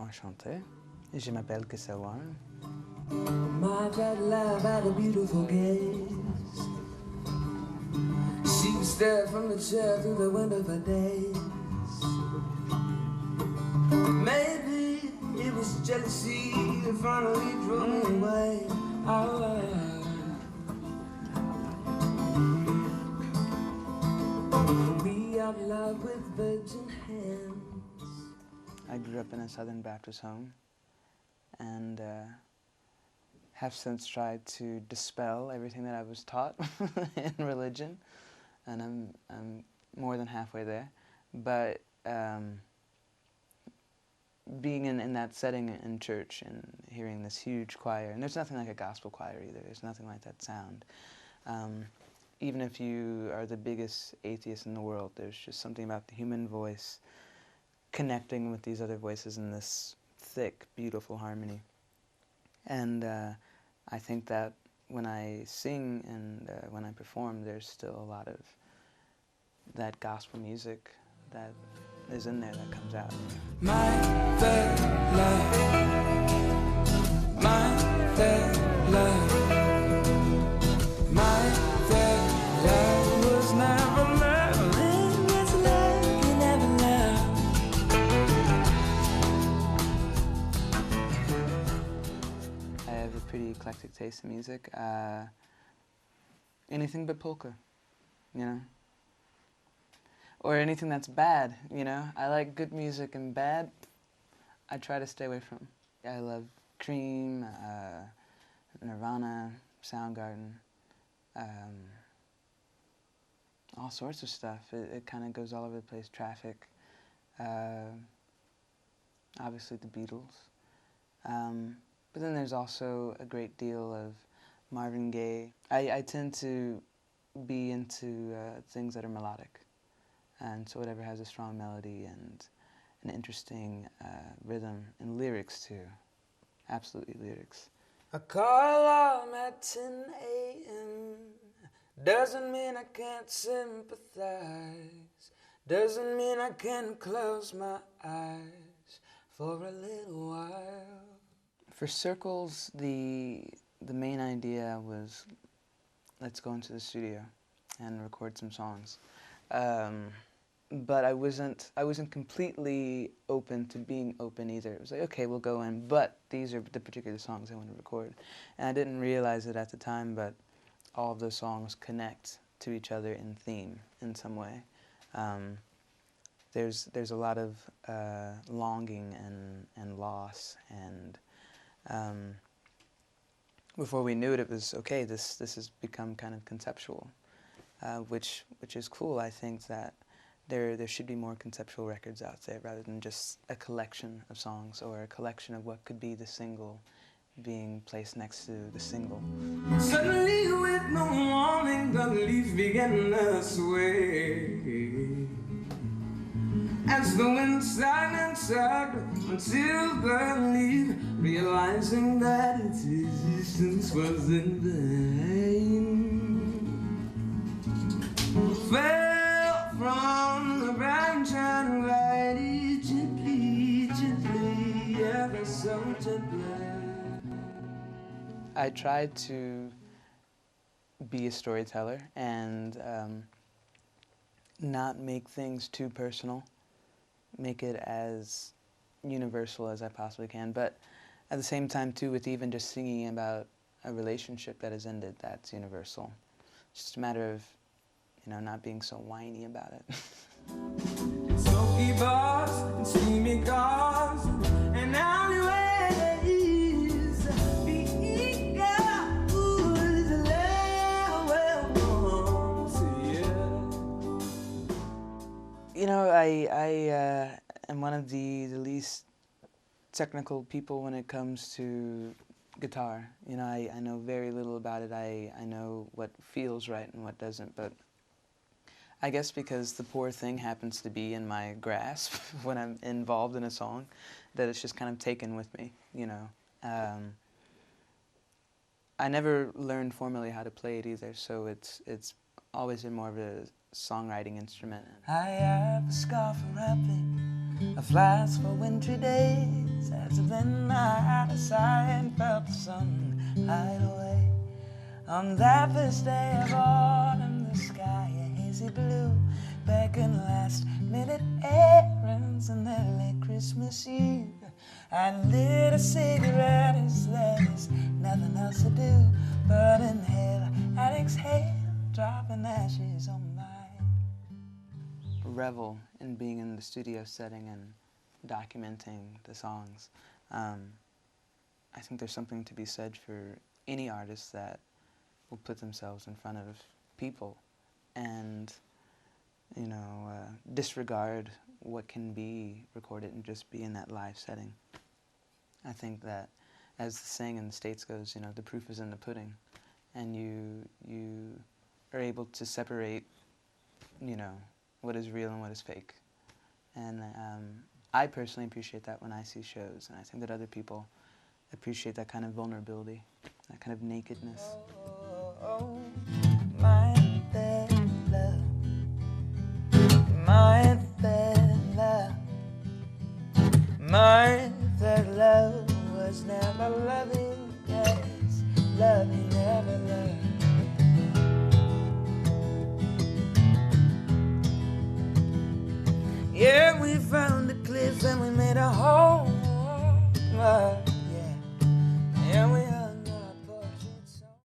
Enchanté. Je m'appelle Krystle. My bad love had a beautiful gaze. She would stare from the chair through the window for days. Maybe it was jealousy that finally drove me away. We are love with virgin hands. I grew up in a Southern Baptist home and have since tried to dispel everything that I was taught in religion, and I'm more than halfway there. But being in that setting in church and hearing this huge choir, and there's nothing like a gospel choir either, there's nothing like that sound. Even if you are the biggest atheist in the world, there's just something about the human voice connecting with these other voices in this thick, beautiful harmony. And I think that when I sing and when I perform, there's still a lot of that gospel music that is in there that comes out. My fair love, my fair love, my fair love was never love, it's love you never loved. I have a pretty eclectic taste in music. Anything but polka, you know? Or anything that's bad, you know? I like good music, and bad, I try to stay away from. I love Cream, Nirvana, Soundgarden, all sorts of stuff. It kind of goes all over the place. Traffic, obviously the Beatles. But then there's also a great deal of Marvin Gaye. I tend to be into things that are melodic. And so whatever has a strong melody and an interesting rhythm, and lyrics too. Absolutely lyrics. I call alarm at 10 a.m. Doesn't mean I can't sympathize. Doesn't mean I can close my eyes for a little while. For Circles, the main idea was, let's go into the studio and record some songs. But I wasn't completely open to being open either. It was like, okay, we'll go in, but these are the particular songs I want to record. And I didn't realize it at the time, but all of those songs connect to each other in theme in some way. There's a lot of longing and loss, and before we knew it, it was okay. This has become kind of conceptual, which is cool. I think that there should be more conceptual records out there rather than just a collection of songs or a collection of what could be the single being placed next to the single. Suddenly with no warning, the leaf began to sway as the wind sang and tugged until the leaf, realizing that its existence was in vain, fell from the branch and glided gently, gently, ever so gently. I tried to be a storyteller and not make things too personal, make it as universal as I possibly can, but at the same time too, with even just singing about a relationship that has ended, that's universal. It's just a matter of, you know, not being so whiny about it. Smoky bars and steamy cars and alleyways, being good is a well known to you. You know, I am one of the least technical people when it comes to guitar. You know, I know very little about it. I know what feels right and what doesn't, but I guess because the poor thing happens to be in my grasp when I'm involved in a song, that it's just kind of taken with me, you know. I never learned formally how to play it either, so it's always been more of a songwriting instrument. I have a scarf for wrapping, a flask for wintry days, a out of sight and felt the sun hide away. On that first day of autumn, the sky a hazy blue, beckoned last-minute errands, and then late Christmas Eve I lit a cigarette as there's nothing else to do but inhale and exhale, dropping ashes on my revel in being in the studio setting and documenting the songs. I think there's something to be said for any artist that will put themselves in front of people and, you know, disregard what can be recorded and just be in that live setting. I think that, as the saying in the States goes, you know, the proof is in the pudding, and you are able to separate, you know, what is real and what is fake. And I personally appreciate that when I see shows, and I think that other people appreciate that kind of vulnerability, that kind of nakedness. Oh, my bad love, my bad love, my bad love was never loving, yes, loving never loved. Yeah, we found a cliff and we made a home.